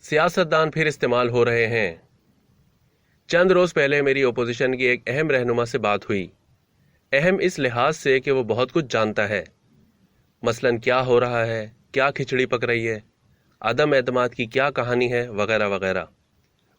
सियासतदान फिर इस्तेमाल हो रहे हैं। चंद रोज पहले मेरी ओपोजिशन की एक अहम रहनुमा से बात हुई। अहम इस लिहाज से कि वो बहुत कुछ जानता है, मसलन क्या हो रहा है, क्या खिचड़ी पक रही है, अदम एतमाद की क्या कहानी है, वगैरह वगैरह।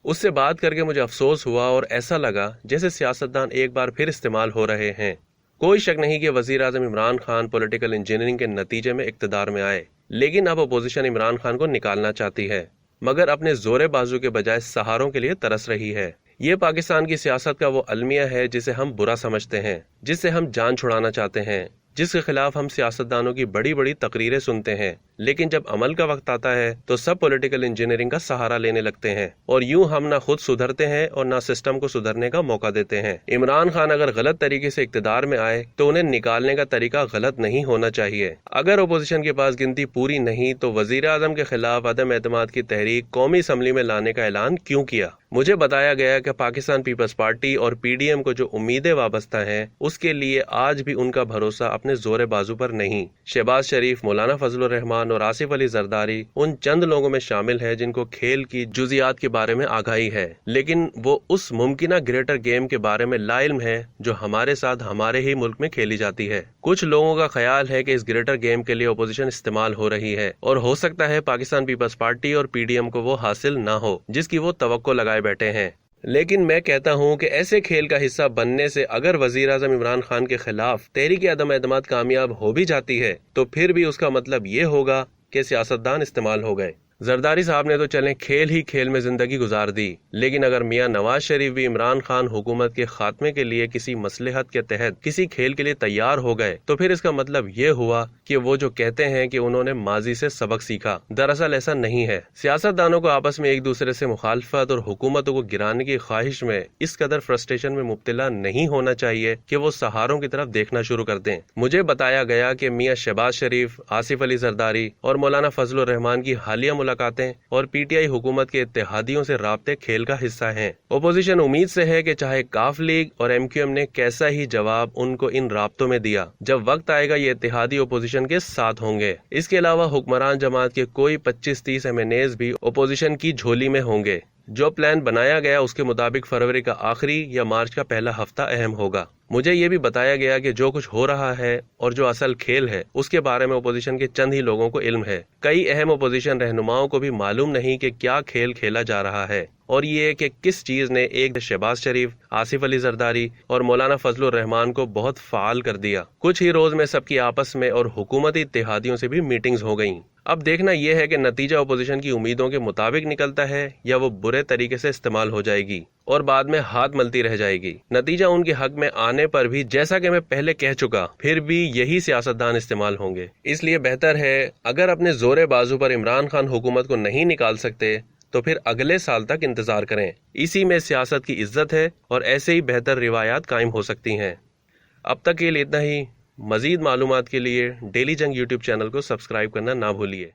उससे बात करके मुझे अफसोस हुआ और ऐसा लगा जैसे सियासतदान एक बार फिर इस्तेमाल हो रहे हैं। कोई शक नहीं कि वजीर आजम इमरान खान पॉलिटिकल इंजीनियरिंग के नतीजे में इक्तदार में आए, लेकिन अब अपोजिशन इमरान खान को निकालना चाहती है, मगर अपने जोरे बाजू के बजाय सहारों के लिए तरस रही है। ये पाकिस्तान की सियासत का वो अलमिया है जिसे हम बुरा समझते हैं, जिससे हम जान छुड़ाना चाहते हैं, जिसके खिलाफ हम सियासतदानों की बड़ी बड़ी तकरीरें सुनते हैं, लेकिन जब अमल का वक्त आता है तो सब पॉलिटिकल इंजीनियरिंग का सहारा लेने लगते हैं और यूं हम ना खुद सुधरते हैं और ना सिस्टम को सुधरने का मौका देते हैं। इमरान खान अगर गलत तरीके से इक्तदार में आए तो उन्हें निकालने का तरीका गलत नहीं होना चाहिए। अगर ओपोजिशन के पास गिनती पूरी नहीं तो वजीर आजम के खिलाफ अदम एतमाद की तहरीक कौमी असम्बली में लाने का ऐलान क्यों किया? मुझे बताया गया कि पाकिस्तान पीपल्स पार्टी और पीडीएम को जो उम्मीदें वाबस्ता हैं, उसके लिए आज भी उनका भरोसा अपने जोरे बाजू पर नहीं। शहबाज शरीफ, मौलाना फजलुर रहमान और आसिफ अली जरदारी उन चंद लोगों में शामिल है जिनको खेल की जुजियात के बारे में आगाही है, लेकिन वो उस मुमकिना ग्रेटर गेम के बारे में लाइल्म है जो हमारे साथ हमारे ही मुल्क में खेली जाती है। कुछ लोगों का ख्याल है कि इस ग्रेटर गेम के लिए ओपोजिशन इस्तेमाल हो रही है और हो सकता है पाकिस्तान पीपल्स पार्टी और पीडीएम को वो हासिल ना हो जिसकी वो तवक्को लगाए बैठे हैं। लेकिन मैं कहता हूं कि ऐसे खेल का हिस्सा बनने से अगर वजीर आजम इमरान खान के खिलाफ तहरीक अदम एतमाद कामयाब हो भी जाती है तो फिर भी उसका मतलब ये होगा कि सियासतदान इस्तेमाल हो गए। जरदारी साहब ने तो चले खेल ही खेल में जिंदगी गुजार दी, लेकिन अगर मियां नवाज शरीफ भी इमरान खान हुकूमत के खात्मे के लिए किसी मसलहत के तहत किसी खेल के लिए तैयार हो गए तो फिर इसका मतलब ये हुआ कि वो जो कहते हैं कि उन्होंने माजी से सबक सीखा, दरअसल ऐसा नहीं है। सियासतदानों को आपस में एक दूसरे से मुखालफत और हुकूमतों को गिराने की ख्वाहिश में इस कदर फ्रस्ट्रेशन में मुब्तला नहीं होना चाहिए कि वो सहारों की तरफ देखना शुरू कर दें। मुझे बताया गया कि मियां शहबाज शरीफ, आसिफ अली जरदारी और मौलाना फजलुर रहमान की हालिया मुलाकातें और पीटीआई हुकूमत के इत्तेहादियों से राब्ते खेल का हिस्सा हैं। ओपोजिशन उम्मीद से है कि चाहे काफ लीग और एमक्यूएम ने कैसा ही जवाब उनको इन राब्तों में दिया, जब वक्त आएगा ये इत्तेहादी ओपोजिशन के साथ होंगे। इसके अलावा हुक्मरान जमात के कोई 25-30 एमएनएज भी ओपोजिशन की झोली में होंगे। जो प्लान बनाया गया उसके मुताबिक फरवरी का आखिरी या मार्च का पहला हफ्ता अहम होगा। मुझे ये भी बताया गया कि जो कुछ हो रहा है और जो असल खेल है उसके बारे में ओपोजिशन के चंद ही लोगों को इल्म है। कई अहम ओपोजिशन रहनुमाओं को भी मालूम नहीं कि क्या खेल खेला जा रहा है और ये कि किस चीज ने एक शहबाज शरीफ, आसिफ अली जरदारी और मौलाना फजलुर रहमान को बहुत फाल कर दिया। कुछ ही रोज में सबकी आपस में और हुकूमती इत्तेहादियों से भी मीटिंग्स हो गईं। अब देखना यह है कि नतीजा ओपोजिशन की उम्मीदों के मुताबिक निकलता है या वो बुरे तरीके से इस्तेमाल हो जाएगी और बाद में हाथ मलती रह जाएगी। नतीजा उनके हक में आने पर भी, जैसा कि मैं पहले कह चुका, फिर भी यही सियासतदान इस्तेमाल होंगे। इसलिए बेहतर है अगर अपने जोरे बाजू पर इमरान खान हुकूमत को नहीं निकाल सकते तो फिर अगले साल तक इंतजार करें। इसी में सियासत की इज्जत है और ऐसे ही बेहतर रिवायात कायम हो सकती हैं। अब तक के लिए इतना ही। मजीद मालूमात के लिए डेली जंग यूट्यूब चैनल को सब्सक्राइब करना ना भूलिए।